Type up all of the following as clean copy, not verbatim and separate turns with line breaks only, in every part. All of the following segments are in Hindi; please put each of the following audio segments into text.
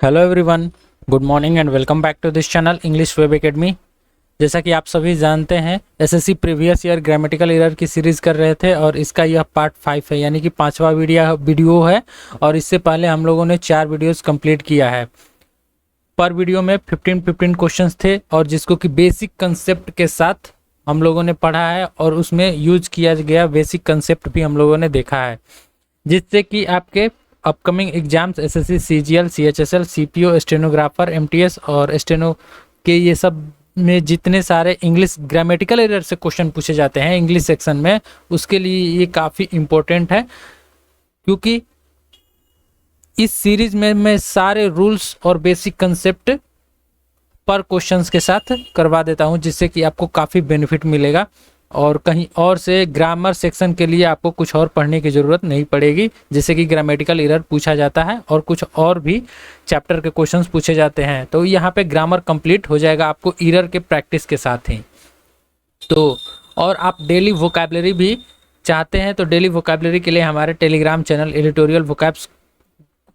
Hello everyone, good morning and welcome back to this channel English Web Academy. जैसा कि आप सभी जानते हैं, SSC previous year grammatical error की सीरीज़ कर रहे थे और इसका यह पार्ट 5 है, यानी कि पांचवा वीडियो है। और इससे पहले हम लोगों ने 4 वीडियोस कंप्लीट किया है। पर वीडियो में 15 क्वेश्चंस थे और जिसको कि बेसिक कंसेप्ट के साथ हम लोगों ने पढ़ा है और उसमें यूज किया गया बेसिक कंसेप्ट भी हम लोगों ने देखा है, जिससे कि आपके upcoming exams SSC CGL CHSL CPO stenographer MTS और स्टेनो के ये सब में जितने सारे इंग्लिश ग्रामेटिकल एरर से क्वेश्चन पूछे जाते हैं इंग्लिश सेक्शन में, उसके लिए ये काफ़ी इम्पोर्टेंट है। क्योंकि इस सीरीज में मैं सारे रूल्स और बेसिक कंसेप्ट पर क्वेश्चंस के साथ करवा देता हूं, जिससे कि आपको काफ़ी बेनिफिट मिलेगा और कहीं और से ग्रामर सेक्शन के लिए आपको कुछ और पढ़ने की ज़रूरत नहीं पड़ेगी। जैसे कि ग्रामेटिकल एरर पूछा जाता है और कुछ और भी चैप्टर के क्वेश्चंस पूछे जाते हैं, तो यहाँ पे ग्रामर कंप्लीट हो जाएगा आपको एरर के प्रैक्टिस के साथ ही। तो और आप डेली वोकैबलरी भी चाहते हैं तो डेली वोकैबलरी के लिए हमारे टेलीग्राम चैनल एडिटोरियल वोकैब्स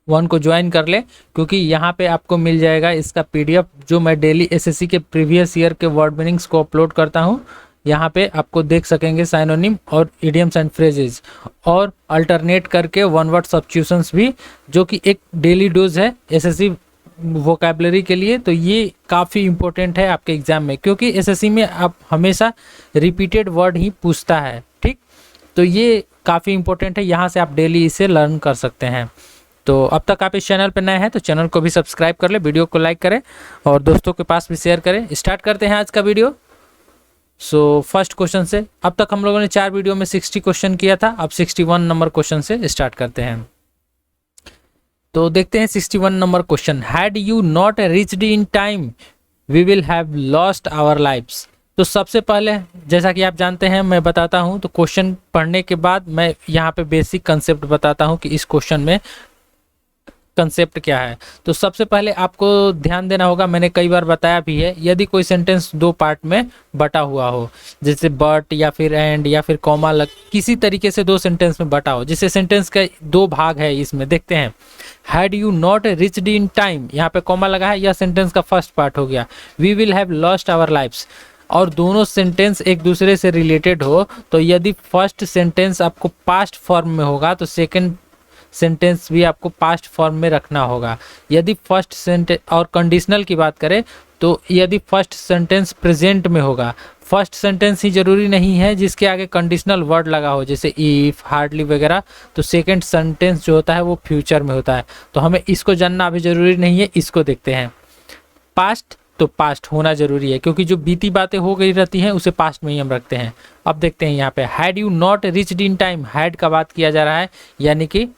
1 को ज्वाइन कर ले, क्योंकि यहाँ पे आपको मिल जाएगा इसका पीडीएफ जो मैं डेली एसएससी के प्रीवियस ईयर के वर्ड मीनिंग्स को अपलोड करता हूँ। यहाँ पे आपको देख सकेंगे साइनोनिम और इडियम्स एंड फ्रेजेस और अल्टरनेट करके वन वर्ड सब्स्टिट्यूशंस भी, जो कि एक डेली डोज है एसएससी वोकैबलरी के लिए। तो ये काफ़ी इंपॉर्टेंट है आपके एग्जाम में, क्योंकि एसएससी में आप हमेशा रिपीटेड वर्ड ही पूछता है। ठीक, तो ये काफ़ी इंपॉर्टेंट है, यहाँ से आप डेली इसे लर्न कर सकते हैं। तो अब तक आप इस चैनल पर नए हैं तो चैनल को भी सब्सक्राइब कर ले, वीडियो को लाइक करें और दोस्तों के पास भी शेयर करें। स्टार्ट करते हैं आज का वीडियो। फर्स्ट क्वेश्चन से, अब तक हम लोगों ने 4 वीडियो में 60 क्वेश्चन किया था, अब 61 नंबर क्वेश्चन से स्टार्ट करते हैं। तो देखते हैं 61 number question. Had you not reached in time we will have lost our lives. तो सबसे पहले जैसा कि आप जानते हैं मैं बताता हूं, तो क्वेश्चन पढ़ने के बाद मैं यहाँ पे बेसिक कंसेप्ट बताता हूं कि इस क्वेश्चन में कंसेप्ट क्या है। तो सबसे पहले आपको ध्यान देना होगा, मैंने कई बार बताया भी है, यदि कोई सेंटेंस 2 पार्ट में बटा हुआ हो, जैसे बट या फिर एंड या फिर कॉमा लग, किसी तरीके से 2 सेंटेंस में बटा हो, जिससे सेंटेंस का 2 भाग है इसमें। देखते हैं, had you not reached in time, यहाँ पे कॉमा लगा है, यह सेंटेंस का फर्स्ट पार्ट हो गया। We will have lost our lives, और दोनों सेंटेंस एक दूसरे से रिलेटेड हो, तो यदि फर्स्ट सेंटेंस आपको पास्ट फॉर्म में होगा तो सेकेंड सेंटेंस भी आपको पास्ट फॉर्म में रखना होगा। यदि फर्स्ट सेंटेंस, और कंडीशनल की बात करें तो यदि फर्स्ट सेंटेंस प्रेजेंट में होगा, फर्स्ट सेंटेंस ही जरूरी नहीं है जिसके आगे कंडीशनल वर्ड लगा हो, जैसे इफ, हार्डली वगैरह, तो सेकंड सेंटेंस जो होता है वो फ्यूचर में होता है। तो हमें इसको जानना अभी जरूरी नहीं है, इसको देखते हैं। पास्ट, तो पास्ट होना जरूरी है, क्योंकि जो बीती बातें हो गई रहती हैं उसे पास्ट में ही हम रखते हैं। अब देखते हैं यहाँ पे, had you not reached in time, had का बात किया जा रहा है, यानी कि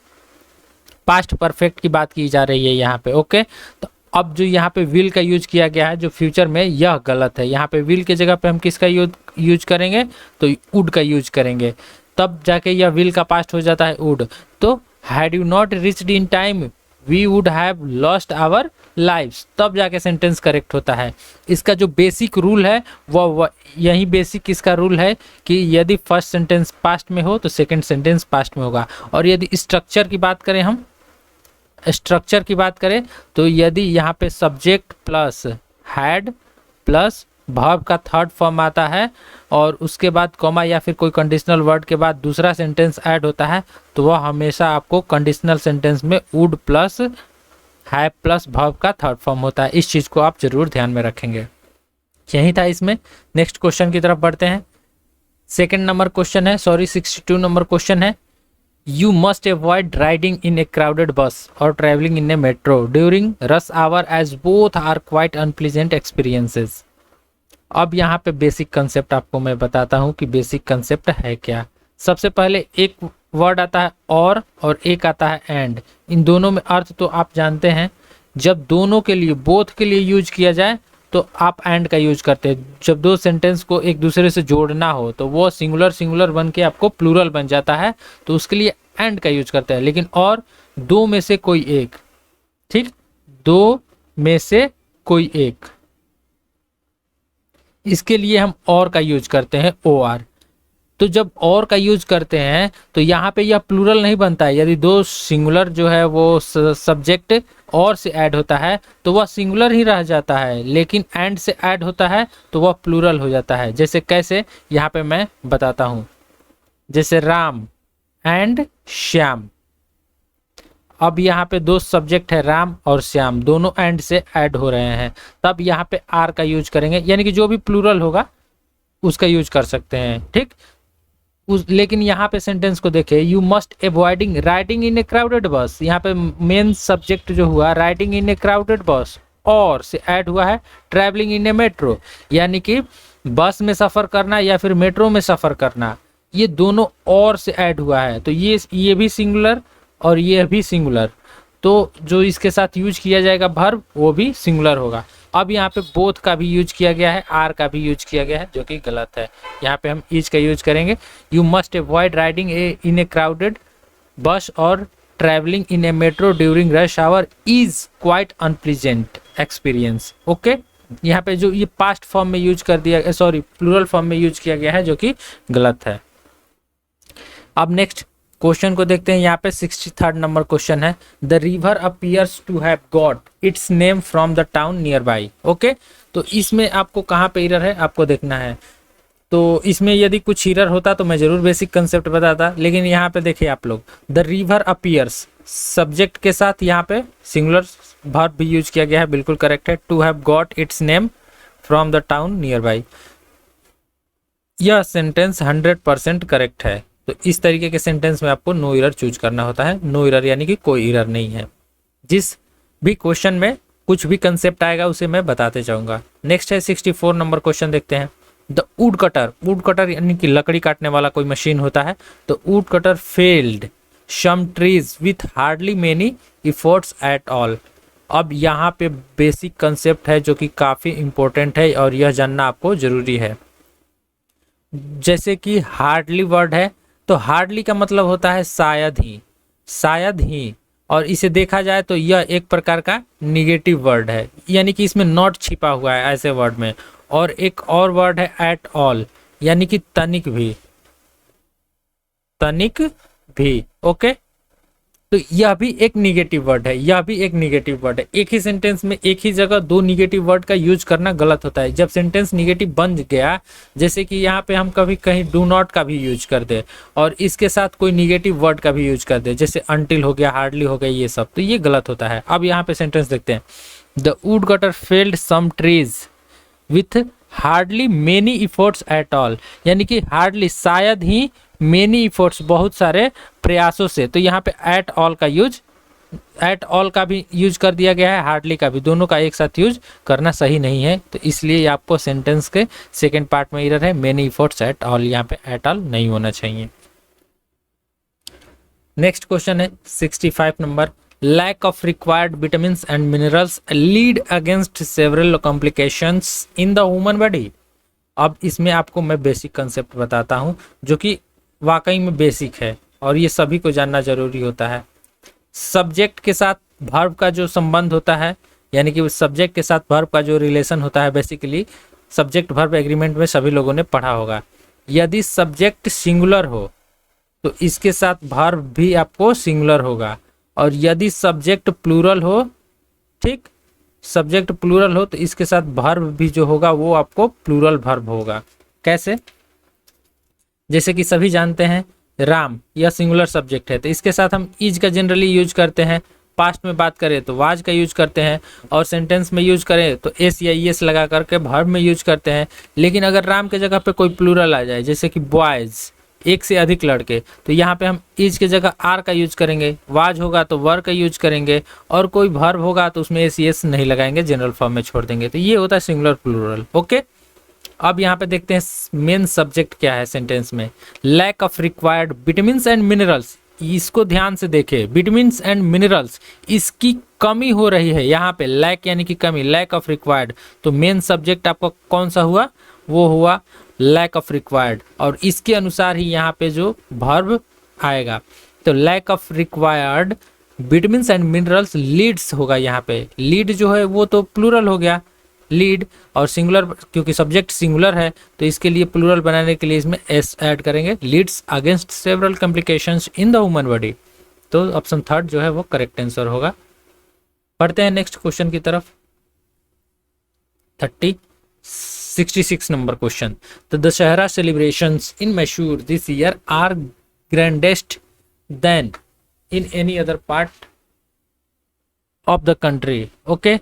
पास्ट परफेक्ट की बात की जा रही है यहाँ पे। ओके, तो अब जो यहाँ पे विल का यूज किया गया है जो फ्यूचर में, यह गलत है। यहाँ पे विल के जगह पे हम किसका यूज करेंगे, तो वुड का यूज करेंगे, तब जाके यह विल का पास्ट हो जाता है वुड। तो had you not reached in time we would have lost our lives, तब जाके सेंटेंस करेक्ट होता है। इसका जो बेसिक रूल है वह यही बेसिक इसका रूल है कि यदि फर्स्ट सेंटेंस पास्ट में हो तो सेकंड सेंटेंस पास्ट में होगा। और यदि स्ट्रक्चर की बात करें, हम स्ट्रक्चर की बात करें तो यदि यहाँ पे subject plus had plus verb का थर्ड फॉर्म आता है और उसके बाद कॉमा या फिर कोई कंडीशनल वर्ड के बाद दूसरा सेंटेंस ऐड होता है, तो वह हमेशा आपको कंडीशनल सेंटेंस में would plus have plus verb का थर्ड फॉर्म होता है। इस चीज़ को आप जरूर ध्यान में रखेंगे। यही था इसमें। नेक्स्ट क्वेश्चन की तरफ बढ़ते हैं। सेकेंड नंबर क्वेश्चन है, 62 नंबर क्वेश्चन है। You must avoid riding in a crowded bus or traveling in a metro during rush hour as both are quite unpleasant experiences. अब यहाँ पे बेसिक कंसेप्ट आपको मैं बताता हूँ कि बेसिक कंसेप्ट है क्या। सबसे पहले एक वर्ड आता है और एक आता है एंड। इन दोनों में अर्थ तो आप जानते हैं, जब दोनों के लिए, बोथ के लिए यूज किया जाए तो आप एंड का यूज करते हैं। जब 2 सेंटेंस को एक दूसरे से जोड़ना हो तो वो सिंगुलर बन के आपको प्लूरल बन जाता है, तो उसके लिए एंड का यूज करते हैं। लेकिन और 2 में से कोई एक, ठीक, 2 में से कोई एक, इसके लिए हम और का यूज करते हैं, OR। तो जब और का यूज करते हैं तो यहाँ पे यह प्लूरल नहीं बनता है। यदि 2 सिंगुलर जो है वो सब्जेक्ट और से ऐड होता है तो वह सिंगुलर ही रह जाता है, लेकिन एंड से ऐड होता है तो वह प्लूरल हो जाता है। जैसे कैसे, यहाँ पे मैं बताता हूँ। जैसे राम एंड श्याम, अब यहाँ पे दो सब्जेक्ट है राम और श्याम, दोनों एंड से ऐड हो रहे हैं, तब यहाँ पे आर का यूज करेंगे, यानी कि जो भी प्लूरल होगा उसका यूज कर सकते हैं, ठीक। लेकिन यहाँ पे सेंटेंस को देखें, you must avoiding riding in A crowded बस। यहाँ पे मेन सब्जेक्ट जो हुआ राइडिंग इन ए क्राउडेड बस, और से ऐड हुआ है ट्रैवलिंग इन ए मेट्रो, यानी कि बस में सफ़र करना या फिर मेट्रो में सफ़र करना, ये दोनों और से ऐड हुआ है, तो ये भी सिंगुलर और ये भी सिंगुलर, तो जो इसके साथ यूज किया जाएगा वर्ब वो भी सिंगुलर होगा। अब यहाँ पे बोथ का भी यूज किया गया है, आर का भी यूज किया गया है, जो कि गलत है। यहाँ पे हम ईच का यूज करेंगे। You must avoid riding in A crowded बस और travelling in A metro during rush our is quite unpleasant experience. Okay, यहाँ पे जो ये पास्ट फॉर्म में यूज कर दिया, सॉरी प्लूरल फॉर्म में यूज किया गया है, जो कि गलत है। अब नेक्स्ट क्वेश्चन को देखते हैं। यहाँ पे 63rd नंबर क्वेश्चन है, the river appears to have got its name from the town nearby. Okay, तो इसमें आपको कहाँ पे एरर है आपको देखना है। तो इसमें यदि कुछ एरर होता तो मैं जरूर बेसिक कंसेप्ट बताता, लेकिन यहाँ पे देखिए आप लोग, द रिवर अपीयर्स सब्जेक्ट के साथ यहाँ पे सिंगुलर वर्ब भी यूज किया गया है, बिल्कुल करेक्ट है। To have got its name from the town nearby, यह सेंटेंस 100% करेक्ट है। तो इस तरीके के सेंटेंस में आपको नो एरर चूज करना होता है। नो एरर यानी कि कोई एरर नहीं है। जिस भी क्वेश्चन में कुछ भी कंसेप्ट आएगा उसे मैं बताते जाऊंगा। नेक्स्ट है 64 नंबर क्वेश्चन, देखते हैं। The wood cutter, would cutter यानी कि लकड़ी काटने वाला कोई मशीन होता है, तो would cutter felled some trees with hardly many efforts at all. अब यहाँ पे बेसिक कंसेप्ट है जो कि काफ़ी इंपॉर्टेंट है और यह जानना आपको जरूरी है। जैसे कि हार्डली वर्ड है, तो हार्डली का मतलब होता है शायद ही, शायद ही, और इसे देखा जाए तो यह एक प्रकार का निगेटिव वर्ड है, यानी कि इसमें नॉट छिपा हुआ है ऐसे वर्ड में। और एक और वर्ड है एट ऑल, यानी कि तनिक भी, तनिक भी। ओके, तो यह भी एक निगेटिव वर्ड है, यह भी एक निगेटिव वर्ड है। एक ही सेंटेंस में एक ही जगह दो निगेटिव वर्ड का यूज करना गलत होता है। जब सेंटेंस निगेटिव बन गया, जैसे कि यहाँ पे हम कभी कहीं डू नॉट का भी यूज कर दे और इसके साथ कोई निगेटिव वर्ड का भी यूज कर दे, जैसे अनटिल हो गया, हार्डली हो गया, ये सब, तो ये गलत होता है। अब यहाँ पे सेंटेंस देखते हैं। The wood cutter felled some trees with hardly many efforts at all, यानी कि हार्डली शायद ही, मेनी इफोर्ट्स बहुत सारे प्रयासों से, तो यहाँ पे एट ऑल का यूज, एट ऑल का भी यूज कर दिया गया है, हार्डली का भी, दोनों का एक साथ यूज करना सही नहीं है। तो इसलिए आपको सेंटेंस के सेकंड पार्ट में एरर है, मेनी इफोर्ट्स एट ऑल, यहाँ पे एट ऑल नहीं होना चाहिए। नेक्स्ट क्वेश्चन है 65 number, lack of required vitamins and minerals lead against several complications in the human body। अब इसमें आपको मैं बेसिक कंसेप्ट बताता हूँ जो कि वाकई में बेसिक है और ये सभी को जानना जरूरी होता है। सब्जेक्ट के साथ वर्ब का जो संबंध होता है, यानी कि सब्जेक्ट के साथ वर्ब का जो रिलेशन होता है, बेसिकली सब्जेक्ट वर्ब एग्रीमेंट में सभी लोगों ने पढ़ा होगा। यदि सब्जेक्ट सिंगुलर हो तो इसके साथ वर्ब भी आपको सिंगुलर होगा, और यदि सब्जेक्ट प्लूरल हो, ठीक, सब्जेक्ट प्लूरल हो तो इसके साथ वर्ब भी जो होगा वो आपको प्लूरल वर्ब होगा। कैसे? जैसे कि सभी जानते हैं राम, यह सिंगुलर सब्जेक्ट है तो इसके साथ हम इज का जनरली यूज करते हैं। पास्ट में बात करें तो वाज का यूज करते हैं, और सेंटेंस में यूज करें तो एस या ईएस लगा करके वर्ब में यूज करते हैं। लेकिन अगर राम के जगह पे कोई प्लूरल आ जाए, जैसे कि बॉयज, एक से अधिक लड़के, तो यहाँ पे हम इज के जगह आर का यूज करेंगे, वाज होगा तो वर का यूज करेंगे, और कोई वर्ब होगा तो उसमें एस एस नहीं लगाएंगे, जनरल फॉर्म में छोड़ देंगे। तो ये होता है सिंगुलर प्लूरल। ओके, अब यहाँ पे देखते हैं मेन सब्जेक्ट क्या है सेंटेंस में। Lack of required vitamins and minerals, इसको ध्यान से देखें, विटामिन्स एंड मिनरल्स, इसकी कमी हो रही है यहाँ पे। लैक यानी कि कमी, लैक ऑफ रिक्वायर्ड, तो मेन सब्जेक्ट आपका कौन सा हुआ? वो हुआ लैक ऑफ रिक्वायर्ड, और इसके अनुसार ही यहाँ पे जो वर्ब आएगा। तो lack of required vitamins and minerals leads होगा यहाँ पे। लीड जो है वो तो प्लूरल हो गया, लीड, और सिंगुलर, क्योंकि सब्जेक्ट सिंगुलर है तो इसके लिए प्लूरल बनाने के लिए इसमें एस ऐड करेंगे। Leads against several complications in the human body, तो ऑप्शन थर्ड जो है वो करेक्ट आंसर होगा। पढ़ते हैं नेक्स्ट क्वेश्चन की तरफ। 66 number question. The Dussehra celebrations in Mysore this year are grandest than in any other part of the country. Okay,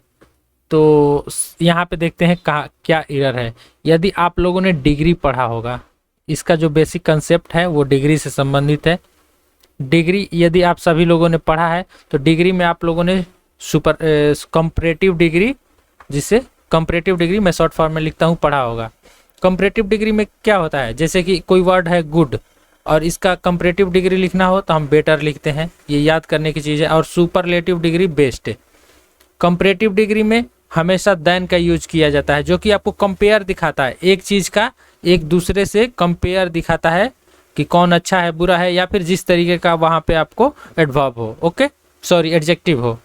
तो यहाँ पे देखते हैं कहा क्या एरर है। यदि आप लोगों ने डिग्री पढ़ा होगा, इसका जो बेसिक कंसेप्ट है वो डिग्री से संबंधित है। डिग्री यदि आप सभी लोगों ने पढ़ा है तो डिग्री में आप लोगों ने कंपैरेटिव डिग्री, जिसे कंपैरेटिव डिग्री मैं शॉर्ट फॉर्म में लिखता हूँ, पढ़ा होगा। कंपैरेटिव डिग्री में क्या होता है, जैसे कि कोई वर्ड है गुड और इसका कंपैरेटिव डिग्री लिखना हो तो हम बेटर लिखते हैं, ये याद करने की चीज़ है। और सुपरलेटिव डिग्री बेस्ट है। कंपैरेटिव डिग्री में हमेशा देन का यूज किया जाता है, जो कि आपको कंपेयर दिखाता है, एक चीज़ का एक दूसरे से कंपेयर दिखाता है कि कौन अच्छा है बुरा है, या फिर जिस तरीके का वहाँ पे आपको एडवर्ब हो, ओके सॉरी एडजेक्टिव हो।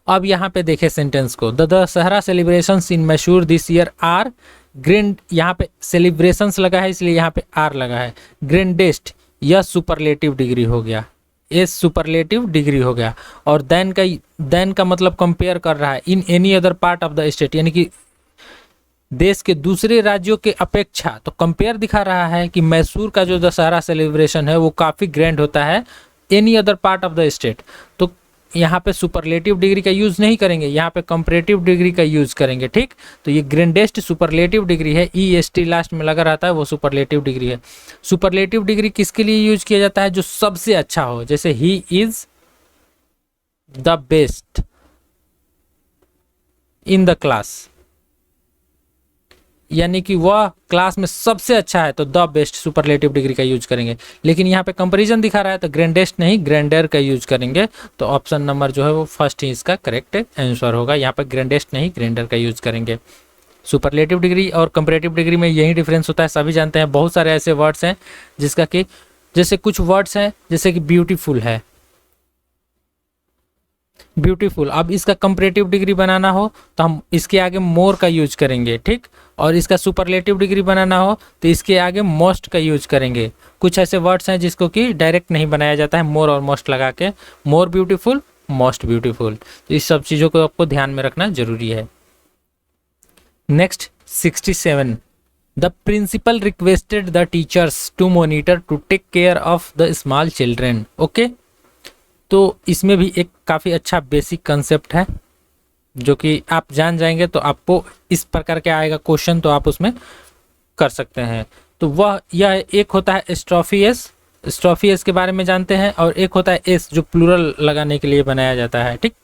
अब यहाँ पे देखे सेंटेंस को, the Dussehra celebrations in Mysore this year are grand, यहाँ पे सेलिब्रेशंस लगा है इसलिए यहाँ पे आर लगा है। ग्रैंडेस्ट, यह सुपरलेटिव डिग्री हो गया, एस सुपरलेटिव डिग्री हो गया। और देन का मतलब कंपेयर कर रहा है इन any other part of the state, यानी कि देश के दूसरे राज्यों के अपेक्षा, तो कंपेयर दिखा रहा है कि मैसूर का जो दशहरा सेलिब्रेशन है वो काफ़ी ग्रैंड होता है any other part of the state. तो यहाँ पे सुपरलेटिव डिग्री का यूज़ नहीं करेंगे, यहाँ पे कंपैरेटिव डिग्री का यूज़ करेंगे, ठीक। तो ये ग्रैंडेस्ट सुपरलेटिव डिग्री है, EST लास्ट में लगा रहता है, वो सुपरलेटिव डिग्री है। सुपरलेटिव डिग्री किसके लिए यूज किया जाता है, जो सबसे अच्छा हो, जैसे he is the best in the class, यानी कि वह क्लास में सबसे अच्छा है, तो द बेस्ट सुपरलेटिव डिग्री का यूज करेंगे। लेकिन यहाँ पे कंपैरिजन दिखा रहा है तो ग्रैंडेस्ट नहीं ग्रैंडर का यूज करेंगे। तो ऑप्शन नंबर जो है वो फर्स्ट ही इसका करेक्ट आंसर होगा। यहाँ पे ग्रैंडेस्ट नहीं ग्रैंडर का यूज करेंगे। सुपरलेटिव डिग्री और कंपैरेटिव डिग्री में यही डिफरेंस होता है, सभी जानते हैं। बहुत सारे ऐसे वर्ड्स हैं जिसका कि, जैसे कुछ वर्ड्स हैं जैसे कि ब्यूटीफुल है, ब्यूटीफुल, अब इसका कंपैरेटिव डिग्री बनाना हो तो हम इसके आगे मोर का यूज करेंगे, ठीक। और इसका सुपरलेटिव डिग्री बनाना हो तो इसके आगे मोस्ट का यूज करेंगे। कुछ ऐसे वर्ड्स हैं जिसको कि डायरेक्ट नहीं बनाया जाता है मोर और मोस्ट लगा के, मोर ब्यूटीफुल मोस्ट ब्यूटीफुल। तो इस सब चीज़ों को आपको ध्यान में रखना जरूरी है। Next 67, the principal requested the teachers to monitor to take care of the small children. Okay, तो इसमें भी एक काफ़ी अच्छा बेसिक कंसेप्ट है जो कि आप जान जाएंगे तो आपको इस प्रकार के आएगा क्वेश्चन, तो आप उसमें कर सकते हैं। तो वह यह एक होता है स्ट्रॉफियस, स्ट्रॉफियस के बारे में जानते हैं, और एक होता है एस जो प्लूरल लगाने के लिए बनाया जाता है, ठीक।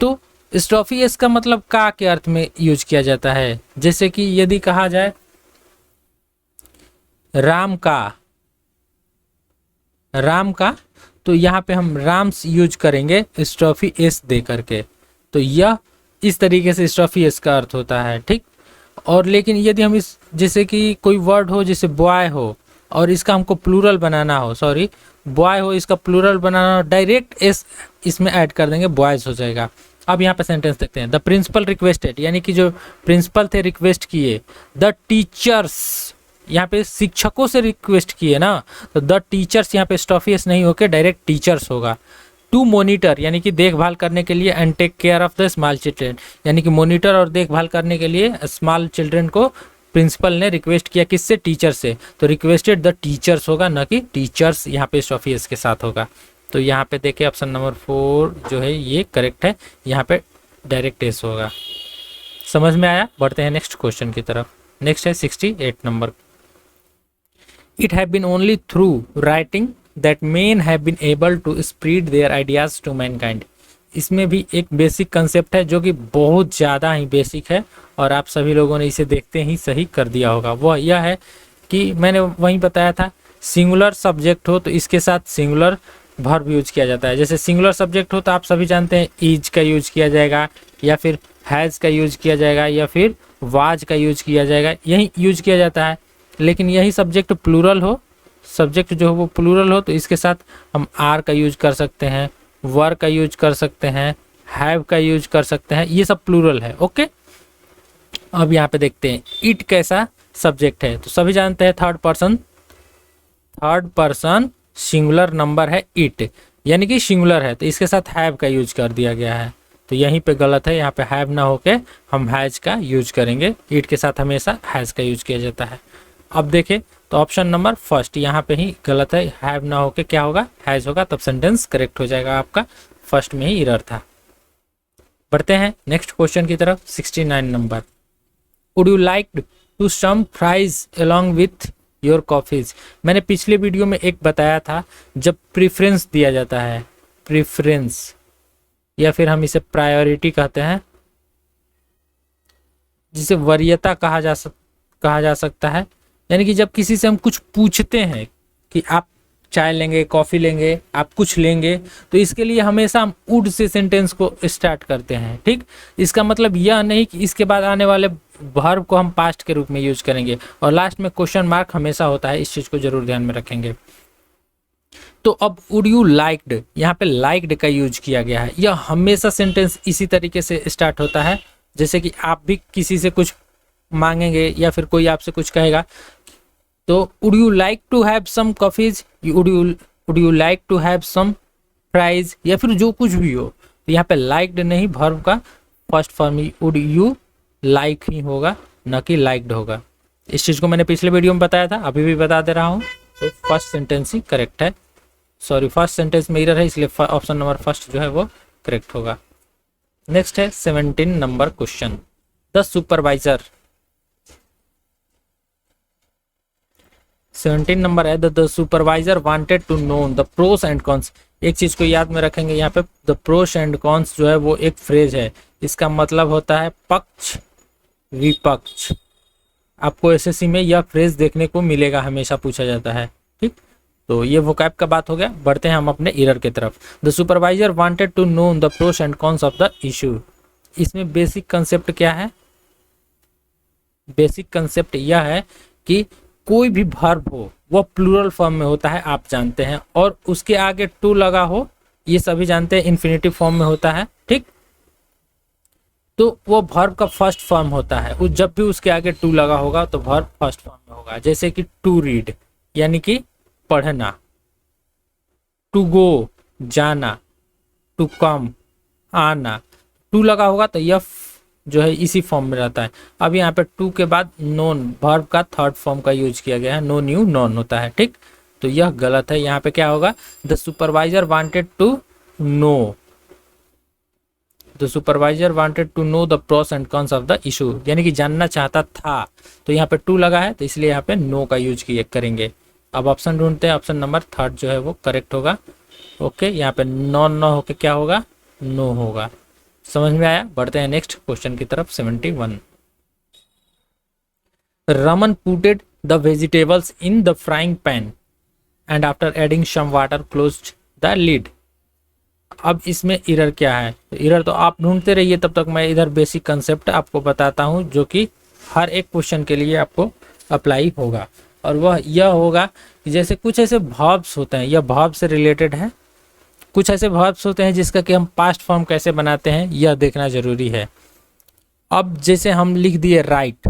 तो स्ट्रॉफियस का मतलब का के अर्थ में यूज किया जाता है, जैसे कि यदि कहा जाए राम का, तो यहाँ पे हम राम्स यूज करेंगे स्ट्रॉफी एस दे करके। तो यह इस तरीके से स्ट्रॉफी एस का अर्थ होता है, ठीक। और लेकिन यदि हम इस, जैसे कि कोई वर्ड हो जैसे बॉय हो और इसका हमको प्लूरल बनाना हो, सॉरी बॉय हो इसका प्लूरल बनाना हो, डायरेक्ट एस इसमें ऐड कर देंगे, बॉयज हो जाएगा। अब यहाँ पे सेंटेंस देखते हैं, द प्रिंसिपल रिक्वेस्टेड, यानी कि जो प्रिंसिपल थे रिक्वेस्ट किए, द टीचर्स, यहाँ पे शिक्षकों से रिक्वेस्ट किए ना, तो द टीचर्स यहाँ पे स्टॉफियस नहीं होके डायरेक्ट टीचर्स होगा। टू मॉनिटर, यानी कि देखभाल करने के लिए, and take care of the small children, यानी कि मॉनिटर और देखभाल करने के लिए स्मॉल चिल्ड्रेन को प्रिंसिपल ने रिक्वेस्ट किया, किससे, टीचर से। तो रिक्वेस्टेड द टीचर्स होगा, ना कि टीचर्स यहाँ पे स्टॉफियस के साथ होगा। तो यहाँ पे देखिए ऑप्शन नंबर 4 जो है ये करेक्ट है, यहाँ पे डायरेक्ट एस होगा। समझ में आया? बढ़ते हैं नेक्स्ट क्वेश्चन की तरफ। नेक्स्ट है 68 number. It have been only through writing that men have been able to spread their ideas to mankind। इसमें भी एक बेसिक कंसेप्ट है जो कि बहुत ज़्यादा ही बेसिक है और आप सभी लोगों ने इसे देखते ही सही कर दिया होगा। वह यह है कि मैंने वहीं बताया था, सिंगुलर सब्जेक्ट हो तो इसके साथ सिंगुलर वर्ब यूज किया जाता है। जैसे सिंगुलर सब्जेक्ट हो तो आप सभी जानते हैं इज का यूज किया जाएगा, या फिर हैज़ का यूज किया जाएगा, या फिर वाज का यूज किया जाएगा, यही यूज किया जाता है। लेकिन यही सब्जेक्ट प्लूरल हो, सब्जेक्ट जो हो वो प्लूरल हो, तो इसके साथ हम आर का यूज कर सकते हैं, वर का यूज कर सकते हैं, हैव का यूज कर सकते हैं, ये सब प्लूरल है। ओके, अब यहाँ पे देखते हैं इट कैसा सब्जेक्ट है। तो सभी जानते हैं थर्ड पर्सन सिंगुलर नंबर है इट, यानी कि सिंगुलर है, तो इसके साथ हैव का यूज कर दिया गया है, तो यहीं पे गलत है। यहाँ पे हैव ना होके हम हैज का यूज करेंगे। ईट के साथ हमेशा हैज का यूज किया जाता है। अब देखें तो ऑप्शन नंबर फर्स्ट यहाँ पे ही गलत है, हैव ना होके क्या होगा, हैज होगा, तब सेंटेंस करेक्ट हो जाएगा आपका। फर्स्ट में ही एरर था। बढ़ते हैं नेक्स्ट क्वेश्चन की तरफ। 69 number, would you like to some fries along with your coffees. मैंने पिछले वीडियो में एक बताया था, जब प्रेफरेंस दिया जाता है, प्रेफरेंस या फिर हम इसे प्रायोरिटी कहते हैं, जिसे वरीयता कहा जा सकता है। यानी कि जब किसी से हम कुछ पूछते हैं कि आप चाय लेंगे, कॉफ़ी लेंगे, आप कुछ लेंगे, तो इसके लिए हमेशा हम वुड से सेंटेंस को स्टार्ट करते हैं। ठीक, इसका मतलब यह नहीं कि इसके बाद आने वाले वर्ब को हम पास्ट के रूप में यूज करेंगे, और लास्ट में क्वेश्चन मार्क हमेशा होता है, इस चीज़ को जरूर ध्यान में रखेंगे। तो अब वुड यू लाइक्ड, यहाँ पे लाइक्ड का यूज किया गया है। यह हमेशा सेंटेंस इसी तरीके से स्टार्ट होता है, जैसे कि आप भी किसी से कुछ मांगेंगे या फिर कोई आपसे कुछ कहेगा, तो would you like to have some coffees, would you like to have some fries, या फिर जो कुछ भी हो। तो यहाँ पे लाइक्ड नहीं, वर्ब का first form he would you like he होगा, न कि लाइक्ड होगा। इस चीज़ को मैंने पिछले वीडियो में बताया था, अभी भी बता दे रहा हूँ। तो फर्स्ट सेंटेंस ही करेक्ट है, सॉरी फर्स्ट सेंटेंस में एरर है, इसलिए ऑप्शन नंबर फर्स्ट जो है वो करेक्ट होगा। नेक्स्ट है 17 number question, the supervisor. 17 number है, the supervisor wanted to know the pros and cons. एक चीज को याद में रखेंगे, यहाँ पे द प्रोस एंड कॉन्स जो है वो एक फ्रेज है, इसका मतलब होता है पक्ष विपक्ष। आपको एसएससी में यह फ्रेज देखने को मिलेगा, हमेशा पूछा जाता है। ठीक, तो ये वोकैब का बात हो गया। बढ़ते हैं हम अपने एरर की तरफ। The supervisor wanted to know the pros and cons of the issue. इसमें बेसिक कंसेप्ट क्या है? बेसिक कंसेप्ट यह है कि कोई भी वर्ब हो वो प्लूरल फॉर्म में होता है, आप जानते हैं, और उसके आगे टू लगा हो, ये सभी जानते हैं, इन्फिनेटिव फॉर्म में होता है। ठीक, तो वो वर्ब का फर्स्ट फॉर्म होता है। जब भी उसके आगे टू लगा होगा तो वर्ब फर्स्ट फॉर्म में होगा। जैसे कि टू रीड यानी कि पढ़ना, टू गो जाना, टू कम आना, टू लगा होगा तो यह जो है इसी फॉर्म में रहता है। अब यहाँ पे टू के बाद नोन वर्ब का थर्ड फॉर्म का यूज किया गया है, नो न्यू नॉन होता है। ठीक, तो यह गलत है। यहाँ पे क्या होगा? The supervisor wanted to know, the supervisor wanted to know the pros and cons of the issue, यानी कि जानना चाहता था, तो यहाँ पे टू लगा है तो इसलिए यहाँ पे नो का यूज करेंगे। अब ऑप्शन ढूंढते हैं, ऑप्शन नंबर थर्ड जो है वो करेक्ट होगा। ओके, यहाँ पे नॉन न होके क्या होगा? नो होगा। समझ में आया? बढ़ते हैं नेक्स्ट क्वेश्चन की तरफ। 71, Raman putted the vegetables in the frying pan and after adding some water closed the lid. अब इसमें एरर क्या है? एरर तो आप ढूंढते रहिए, तब तक मैं इधर बेसिक कंसेप्ट आपको बताता हूं, जो कि हर एक क्वेश्चन के लिए आपको अप्लाई होगा। और वह यह होगा कि जैसे कुछ ऐसे वर्ब्स होते हैं, यह वर्ब से रिलेटेड है, कुछ ऐसे वर्ब्स होते हैं जिसका कि हम पास्ट फॉर्म कैसे बनाते हैं यह देखना जरूरी है। अब जैसे हम लिख दिए राइट,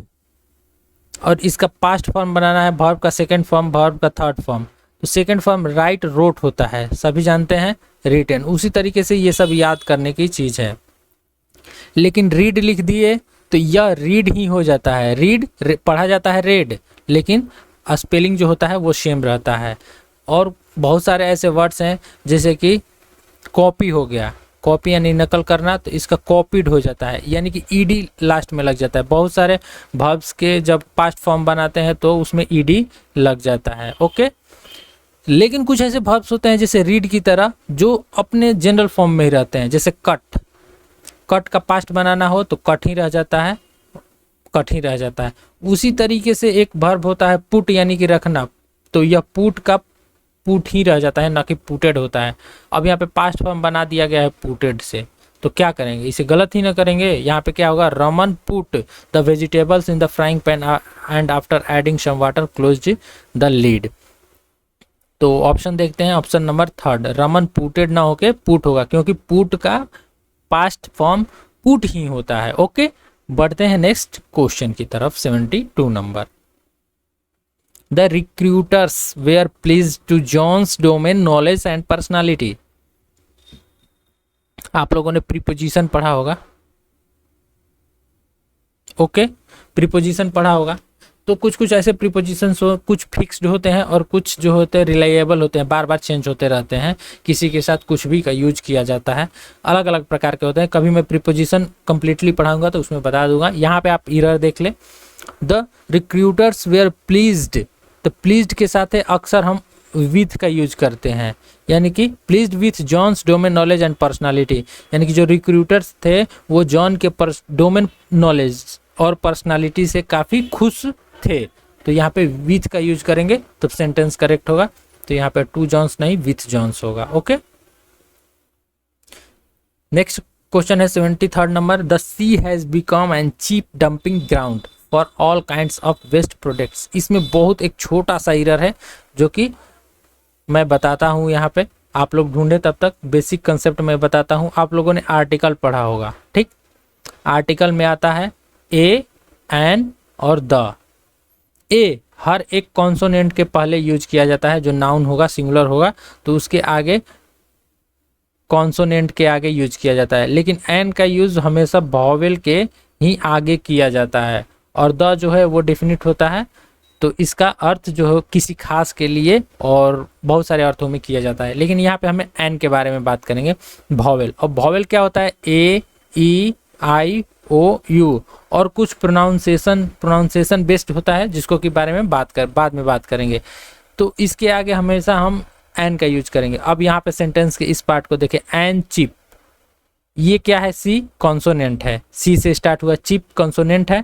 और इसका पास्ट फॉर्म बनाना है वर्ब का सेकंड फॉर्म, वर्ब का थर्ड फॉर्म, तो सेकंड फॉर्म राइट रोट होता है, सभी जानते हैं, रिटन। उसी तरीके से ये सब याद करने की चीज़ है। लेकिन रीड लिख दिए तो यह रीड ही हो जाता है, रीड पढ़ा जाता है रेड, लेकिन स्पेलिंग जो होता है वो सेम रहता है। और बहुत सारे ऐसे वर्ड्स हैं जैसे कि कॉपी हो गया, कॉपी यानी नकल करना, तो इसका कॉपीड हो जाता है, यानी कि ईडी लास्ट में लग जाता है। बहुत सारे वर्ब्स के जब पास्ट फॉर्म बनाते हैं तो उसमें ईडी लग जाता है। ओके, लेकिन कुछ ऐसे वर्ब्स होते हैं जैसे रीड की तरह जो अपने जनरल फॉर्म में ही रहते हैं। जैसे कट, कट का पास्ट बनाना हो तो कट ही रह जाता है, कट ही रह जाता है। उसी तरीके से एक वर्ब होता है पुट यानी कि रखना, तो यह पुट का पुट ही रह जाता है, ना कि पुटेड होता है। अब यहाँ पे पास्ट फॉर्म बना दिया गया है पुटेड से, तो क्या करेंगे? इसे गलत ही ना करेंगे। यहाँ पे क्या होगा? Raman put the vegetables in the frying pan and after adding some water closed the lid. तो ऑप्शन देखते हैं, option number third, Raman putted ना होके पुट होगा, क्योंकि पुट का पास्ट फॉर्म पुट ही होता है। ओके, बढ़ते हैं नेक्स्ट क्वेश्चन की तरफ। 72 number, the recruiters were please to John's domain knowledge and personality. आप लोगों ने प्रीपोजिशन पढ़ा होगा, ओके, प्रीपोजिशन पढ़ा होगा। तो कुछ कुछ ऐसे प्रीपोजिशंस हो, कुछ फिक्स्ड होते हैं और कुछ जो होते हैं रिलायबल होते हैं, बार बार चेंज होते रहते हैं, किसी के साथ कुछ भी का यूज किया जाता है, अलग अलग प्रकार के होते हैं। कभी मैं प्रीपोजिशन कंप्लीटली पढ़ाऊंगा तो उसमें बता दूंगा। यहाँ पे आप एरर देख ले, द रिक्रूटर्स वेयर प्लीज्ड, तो प्लीज्ड के साथ है अक्सर हम विथ का यूज करते हैं, यानी कि pleased with John's domain knowledge and personality, यानी कि जो रिक्रूटर्स थे वो जॉन के डोमेन नॉलेज और पर्सनालिटी से काफ़ी खुश थे, तो यहाँ पे विथ का यूज करेंगे तो सेंटेंस करेक्ट होगा। तो यहाँ पे टू जॉन्स नहीं, विथ जॉन्स होगा, ओके। नेक्स्ट क्वेश्चन है 73rd number, the sea has become an cheap dumping ground for all kinds of waste products. इसमें बहुत एक छोटा सा एरर है जो कि मैं बताता हूँ, यहाँ पे आप लोग ढूंढे, तब तक बेसिक कंसेप्ट मैं बताता हूँ। आप लोगों ने आर्टिकल पढ़ा होगा, ठीक। आर्टिकल में आता है ए, एन और द। ए हर एक कॉन्सोनेंट के पहले यूज किया जाता है, जो नाउन होगा, सिंगुलर होगा तो उसके आगे कॉन्सोनेंट के आगे यूज किया जाता है, लेकिन एन का यूज हमेशा वॉवेल के ही आगे किया जाता है। और द जो है वो डेफिनिट होता है, तो इसका अर्थ जो है किसी खास के लिए और बहुत सारे अर्थों में किया जाता है, लेकिन यहाँ पे हमें एन के बारे में बात करेंगे, वॉवेल। और वॉवेल क्या होता है, ए, ई, आई, ओ, यू, और कुछ प्रोनाउंसिएशन बेस्ड होता है, जिसको कि बारे में बाद में बात करेंगे। तो इसके आगे हमेशा हम एन का यूज करेंगे। अब यहाँ पे सेंटेंस के इस पार्ट को देखें, एन चिप, ये क्या है, सी कॉन्सोनेंट है, सी से स्टार्ट हुआ, चिप कॉन्सोनेंट है,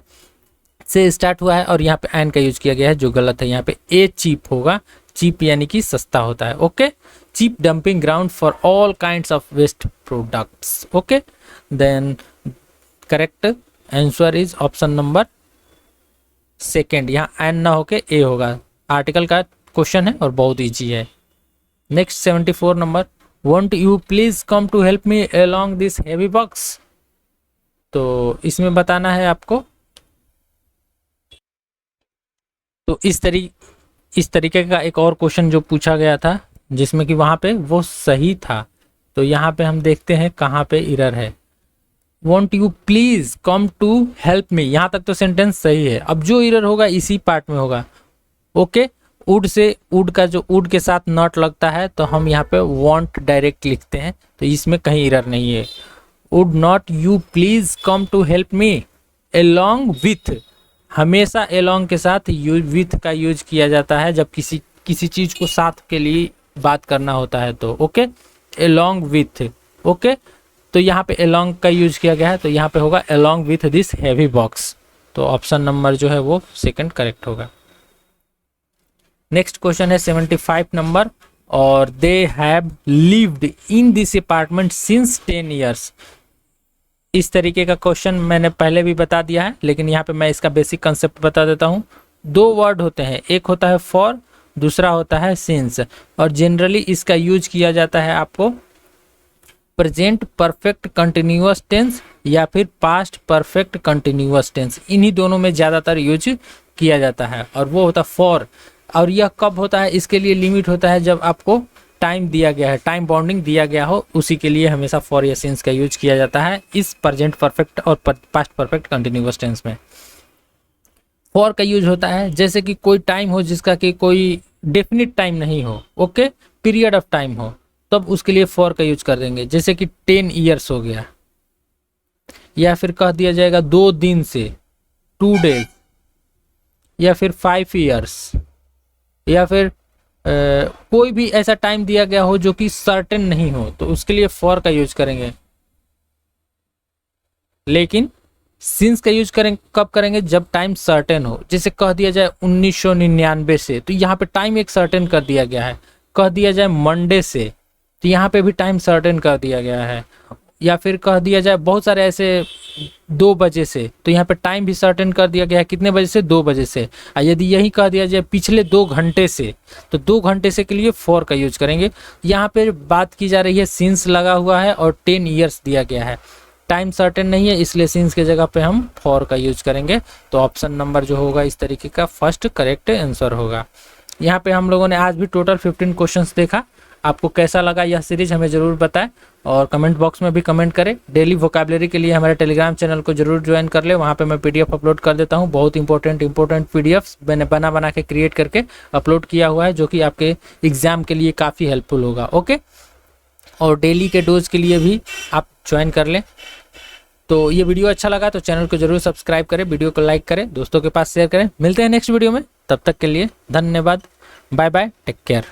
से स्टार्ट हुआ है, और यहाँ पे एन का यूज किया गया है जो गलत है। यहाँ पे ए चीप होगा, चीप यानी कि सस्ता होता है, okay. Cheap dumping ground for all kinds of waste products, okay. Then correct answer is option number second, यहाँ एन ना होके ए होगा। आर्टिकल का क्वेश्चन है और बहुत ईजी है। Next 74 number, won't you please come to help me along this heavy box. तो इसमें बताना है आपको, तो इस तरीके का एक और क्वेश्चन जो पूछा गया था, जिसमें कि वहाँ पे वो सही था। तो यहाँ पे हम देखते हैं कहाँ पे एरर है। Won't you please come to help me, यहाँ तक तो सेंटेंस सही है। अब जो एरर होगा इसी पार्ट में होगा, ओके। वुड से, वुड का जो वुड के साथ नॉट लगता है तो हम यहाँ पे वॉन्ट डायरेक्ट लिखते हैं, तो इसमें कहीं एरर नहीं है। Would not you please come to help me along with, हमेशा अलोंग के साथ विथ का यूज किया जाता है जब किसी चीज को साथ के लिए बात करना होता है, तो ओके, अलोंग विथ, ओके। तो यहाँ पे अलोंग का यूज किया गया है, तो यहाँ पे होगा along with this heavy box. तो ऑप्शन नंबर जो है वो सेकंड करेक्ट होगा। नेक्स्ट क्वेश्चन है 75 नंबर, और they have lived in this apartment since 10 years. इस तरीके का क्वेश्चन मैंने पहले भी बता दिया है, लेकिन यहाँ पे मैं इसका बेसिक कंसेप्ट बता देता हूँ। दो वर्ड होते हैं, एक होता है फॉर, दूसरा होता है सिंस, और जनरली इसका यूज किया जाता है आपको प्रेजेंट परफेक्ट कंटिन्यूअस टेंस या फिर पास्ट परफेक्ट कंटिन्यूअस टेंस, इन्हीं दोनों में ज़्यादातर यूज किया जाता है। और वो होता है फॉर, और यह कब होता है, इसके लिए लिमिट होता है जब आपको टाइम दिया गया है, टाइम बाउंडिंग दिया गया हो, उसी के लिए हमेशा फॉर या सिंस का यूज किया जाता है इस प्रेजेंट परफेक्ट और पास्ट परफेक्ट कंटिन्यूअस टेंस में। फॉर का यूज होता है जैसे कि कोई टाइम हो जिसका कि कोई डेफिनिट टाइम नहीं हो, ओके, पीरियड ऑफ टाइम हो, तब उसके लिए फॉर का यूज कर देंगे। जैसे कि 10 ईयर्स हो गया, या फिर कह दिया जाएगा 2 दिन से, 2 डेज, या फिर 5 ईयर्स, या फिर कोई भी ऐसा टाइम दिया गया हो जो कि सर्टेन नहीं हो, तो उसके लिए फॉर का यूज करेंगे। लेकिन सिंस का यूज कब करेंगे, जब टाइम सर्टेन हो। जैसे कह दिया जाए 1999 से, तो यहाँ पे टाइम एक सर्टेन कर दिया गया है। कह दिया जाए मंडे से, तो यहाँ पे भी टाइम सर्टेन कर दिया गया है। या फिर कह दिया जाए बहुत सारे ऐसे 2 बजे से, तो यहाँ पे टाइम भी सर्टेन कर दिया गया है, कितने बजे से, 2 बजे से। यदि यही कह दिया जाए पिछले 2 घंटे से, तो 2 घंटे से के लिए फॉर का यूज करेंगे। यहाँ पे बात की जा रही है, सिंस लगा हुआ है और 10 ईयर्स दिया गया है, टाइम सर्टेन नहीं है, इसलिए सिंस के जगह पे हम फॉर का यूज करेंगे। तो ऑप्शन नंबर जो होगा इस तरीके का फर्स्ट करेक्ट आंसर होगा। यहाँ पे हम लोगों ने आज भी टोटल 15 क्वेश्चंस देखा। आपको कैसा लगा यह सीरीज हमें ज़रूर बताएं। और कमेंट बॉक्स में भी कमेंट करें। डेली वोकैबुलरी के लिए हमारे टेलीग्राम चैनल को जरूर ज्वाइन कर ले, वहाँ पे मैं पीडीएफ अपलोड कर देता हूँ। बहुत इंपॉर्टेंट पीडीएफ्स मैंने बना के क्रिएट करके अपलोड किया हुआ है, जो कि आपके एग्जाम के लिए काफ़ी हेल्पफुल होगा। ओके, और डेली के डोज के लिए भी आप ज्वाइन कर लें। तो ये वीडियो अच्छा लगा तो चैनल को जरूर सब्सक्राइब करें, वीडियो को लाइक करें, दोस्तों के पास शेयर करें। मिलते हैं नेक्स्ट वीडियो में, तब तक के लिए धन्यवाद, बाय बाय, टेक केयर।